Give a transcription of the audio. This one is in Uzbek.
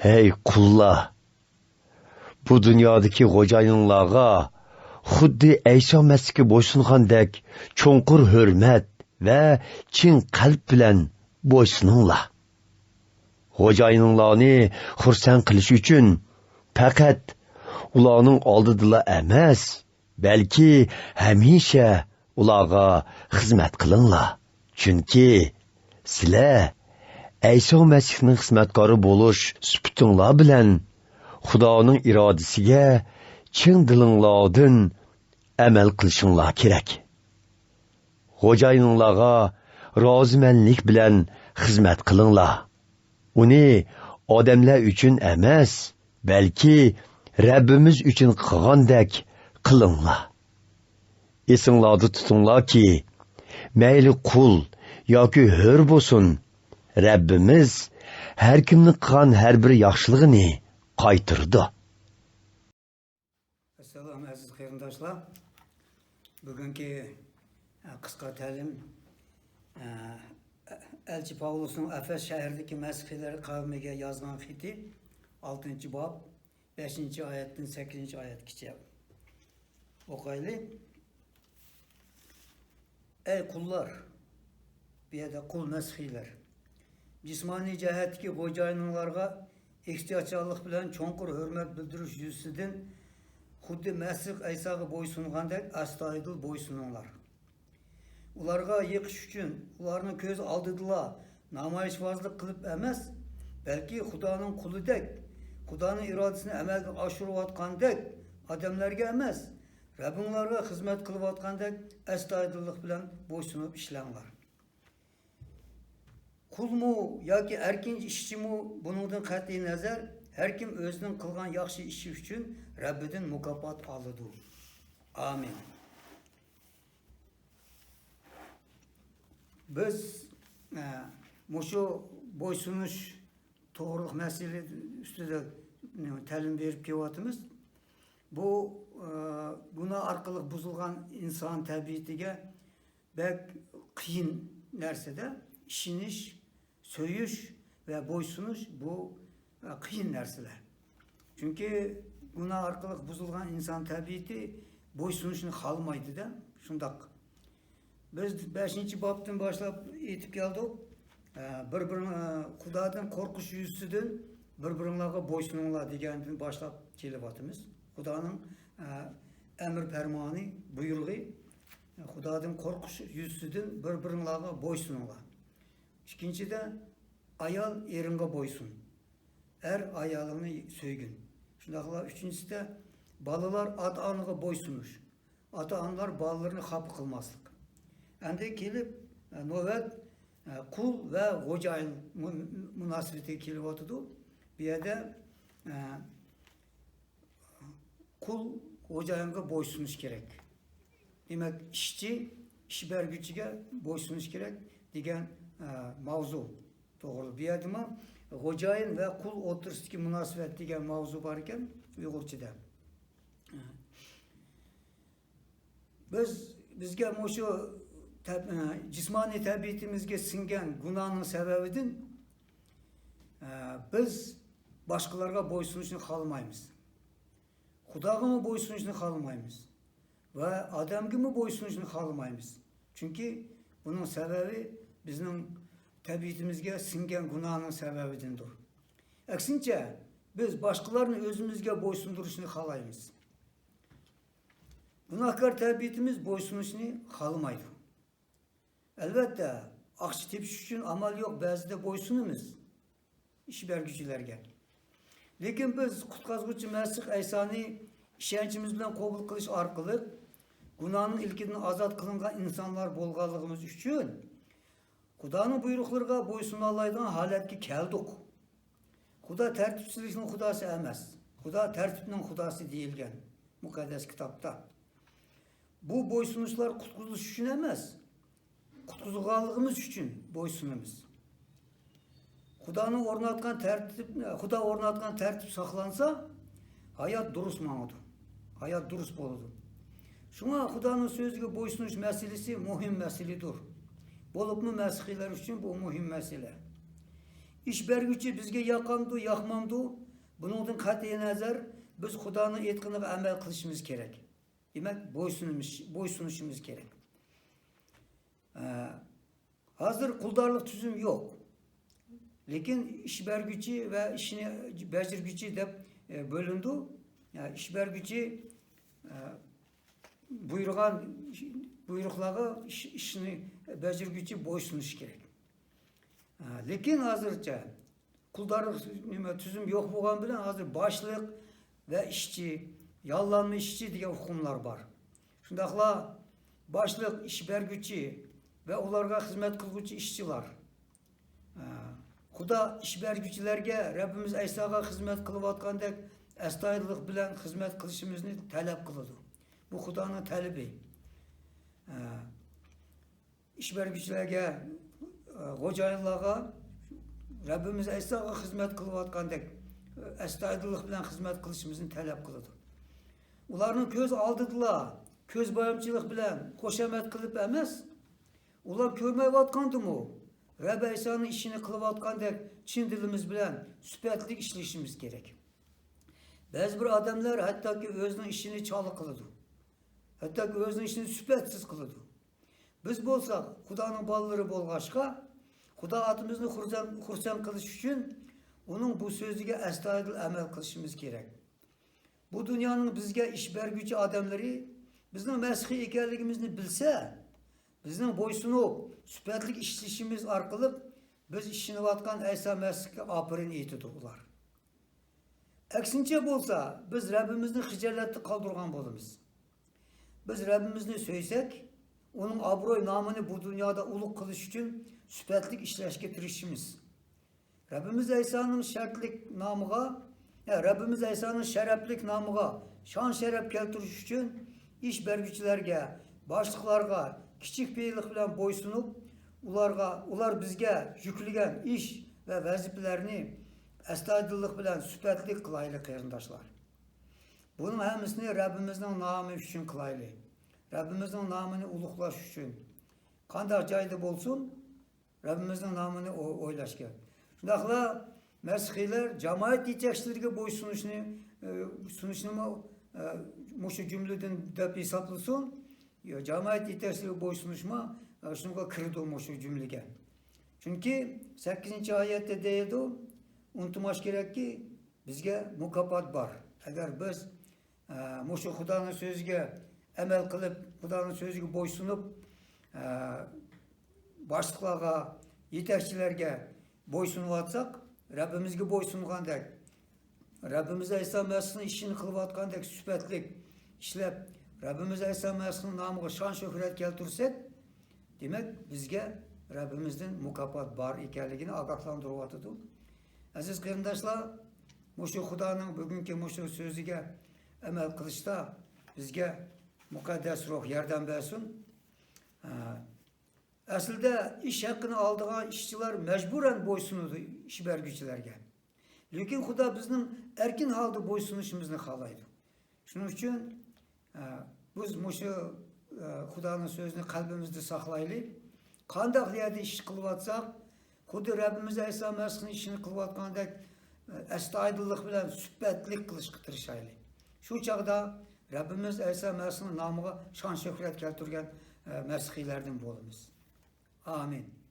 Hey qullar, bu dunyodagi xo'jayinlarga xuddi Ayso Masihga bo'ysungandek cho'nqur hurmat va chin qalb bilan bo'ysuninglar. Xo'jayinlarni xursand qilish uchun faqat ularning oldida emas, balki hamisha ularga xizmat qilinglar. Chunki sizlar Ayso Masihning xizmatkori bo'lish sifatinglar bilan Xudoning irodasiga chin dilinglardan amal qilishinglar kerak. Xo'jayinlarga rozimanlik bilan xizmat qilinglar. Uni odamlar uchun emas, balki Rabbimiz uchun qilgandek qilinglar. Esinglarda tutinglarki, mayli qul yoki hur bo'lsin, Rabbimiz har kimning qilgan har bir yaxshiligini qaytirdi. Assalomu aziz qarindoshlar. Bugungi qisqa ta'lim Elçi Pavlus'un Efes şehrideki Mesihliler kavmiga yazgan xiti 6. bab 5. ayetten 8. ayetgacha o'qayli. Ey kullar, bu yerda qul Mesihliler, jismoniy jihatdagi xo'jayinlarga ehtiyotchanlik bilan cho'nqur hurmat bildirish yuzasidan xuddi Masih Aysoga bo'ysungandek astoydil bo'ysuninglar. Ularga yiqish uchun ularning ko'z oldida namoyishbozlik qilib emas, balki Xudoning qulidek, Xudoning irodasini amalga oshirayotgandek odamlarga emas, Rabbinglarga xizmat qilayotgandek astoydillik bilan bo'ysunib ishlanglar. Qulmu yoki erkin ishchimi buningdan qat'iy nazar har kim o'zining qilgan yaxshi ishi uchun Rabbidan mukofot oladi. Amin. Biz şu bo'ysunish to'g'riliq masala ustida ta'lim berib kelyapmiz. Bu gunoh orqali buzilgan inson tabiatiga bek qiyin narsada ishinish, so'yish va bo'ysunish bu qiyin narsalar. Chunki gunoh orqali buzilgan inson tabiati bo'ysunishni xohlamaydi-da, shundoq. Biz 5. babdan başlap etip geldik. Xudodan qo'rqish yuzasidan bir-biringlarga bo'ysuninglar degandan boshlab kelyapmiz. Xudoning amr farmoni, buyrug'i Xudodan qo'rqish yuzasidan bir-biringlarga bo'ysuninglar. Ikkinchida ayol eringa bo'ysun. Er ayolini söygün. Shundaqla uchinchisida balalar ota-onaga bo'ysunish. Ota-onalar balalarni xafa qilmaslik. Endi kelib navbat qul va xo'jayin munosabatiga kelyapti. Bu yerda qul xo'jayinga bo'ysunish kerak. Demak, ishchi ish berguchiga bo'ysunish kerak degan mavzu to'g'ri. Bu yerda xo'jayin va qul o'rtasidagi munosabat degan mavzu bor ekan Uyg'urchada. Bizga shu jismoniy tabiatimizga singan gunohning sababidan biz boshqalarga bo'ysunishni xohlamaymiz. Xudoga bo'ysunishni xohlamaymiz va odamga bo'ysunishni xohlamaymiz. Chunki buning sababi bizning tabiatimizga singan gunohning sababidandir. Aksincha, biz boshqalarni o'zimizga bo'ysundirishni xohlaymiz. Gunohkor tabiatimiz bo'ysunishni xohlamaydi. Elbette akçı tepiş için amal yok, bazıda bo'ysunimiz iş bergücülerge. Lekin biz qutqazguvchi Masih Aysoni ishonchimiz bilan qabul qilish orqali gunohning ilkidan ozod qilingan insonlar bo'lganligimiz uchun Xudoning buyruqlariga bo'ysuna oladigan holatga keldik. Xudo tartibsizlikning xudosi emas, Xudo tartibning xudosi deyilgan muqaddas kitobda. Bu bo'ysunishlar qutqizish uchun emas, qutqizganligimiz uchun bo'ysunamiz. Xudo o'rnatgan tartib saqlansa, hayot durust ma'noda. Hayot durust bo'ladi. Shunga Xudoning so'ziga bo'ysunish masalasi muhim masaladir. Bo'libmi Masihiylar uchun bu muhim masala. iş bergüçi bizge yakamdı, yakmamdı. Bunun qat'iy nazar biz Xudoning aytganiga amal qilishimiz kerak. Demak, bo'ysunishimiz kerak. Hazır kuldarlık tüzüm yok. Lekin iş bergüçi ve işini becirgüçi de bölündü. Yani iş bergüçi buyruqlarga işini becirgüçi boysunish kerak. Lekin hazırca kuldarlık tüzüm yok bo'lgan bilan hazır başlık ve işçi, yallanma işçi degan hukmlar var. Şundaqla başlık, iş bergüçi ve ularga hizmet kılgıcı işçiler. Xudo iş bergüçilerge Rabbimiz Aysaga hizmet kılıp atgandek astoydillik bilan hizmet kılışımızı talep kılıdı. Bu Xudoning talebi. İş bergüçilerge, xo'jayinlarga Rabbimiz Aysaga hizmet kılıp atgandek astoydillik bilan hizmet kılışımızı talep kılıdı. Ularning ko'z oldidilar, ko'z boyamchilik bilan qo'shamat qilib emas, ular ko'rmayotgandimi? Rabbi Aysoning ishini qilayotgandek chin dilimiz bilan sifatli ishlashimiz kerak. Ba'zi bir odamlar hattoki o'zining ishini chala qiladi. Hattoki o'zining ishini sifatsiz qiladi. Biz bo'lsak, Xudoning bolalari bo'lg'achqa, Xudo otimizni xursand qilish uchun uning bu so'ziga astoydil amal qilishimiz kerak. Bu dünyanın bizge iş bergücü adamları bizden Mesih ekanligimizni bilse, bizden boysunu süperlik işlişimiz arkalı biz işini vatkan Aysa Mesih'e apirin eytidi ular. Eksince bolsa biz Rabbimizin hicaletli kaldırgan bolumuz. Biz Rabbimizni söysek, onun abroy namını bu dünyada uluk kılış için süperlik işleşke tirişimiz. Rabbimiz Aysa'nın şartlık namıga Rabbimiz Aysa'nın şereflik namıga şan şeref keltiriş için iş bergüçilerge, başlıklarga kiçik beylik bilen boysunup ular bizge yüklügen iş ve vazifelerini astoydillik bilen süperlik kılaylı kıyırdaşlar. Bunun hemisini Rabbimizin namı için kılaylı. Rabbimizin namını uluklaş için. Kandar caydı bolsun Rabbimizin namını oylaş gel. Şundakla Mesihliler cemaat yetekçilerine boysunuşunu muşu cümleden de hesaplısın. Cemaat yetekçilerine boysunuşma şunga kırdı muşu cümlege. Çünkü 8. ayette deyildi, unutmaş gerek ki bizge mukafat var. Eğer biz muşu Xudoning sözüge emel kılıp, Xudoning sözüge boysunup başlıklarga, yetekçilerge boysunup atsak, Rabbimizge boysunğandek, Rabbimiz Aysa Mesih'in işini kılıp atgandek süpetlik işlep, Rabbimiz Aysa Mesih'in namıga şan şöhret keltirsek, demek bizge Rabbimizden mukafat var ekanligini agahlandırıp atıdı. Aziz kıyındaşlar, muşu Xudoning bugünkü muşu sözüge emel kılışta bizge mukaddes ruh yerden versin. Aslında iş hakkını aldığan işçiler mecburen boysunudu iş bergüçilerge. Lakin Xudo bizim erkin halde boysunuşumuzni xalaydı. Şunun için biz muşu Xudoning sözünü kalbimizde saklaylı. Qandaq yerde iş kılıp atsak, Xudo Rabbimiz Aysa Mesih'in işini kılıp atgandek astoydillik bilen süpetlik kılışkı tırışaylı. Şu çağda Rabbimiz Aysa Mesih'in namıga şan şöhret keltirgen Mesihlilerden bolumuz. Amin.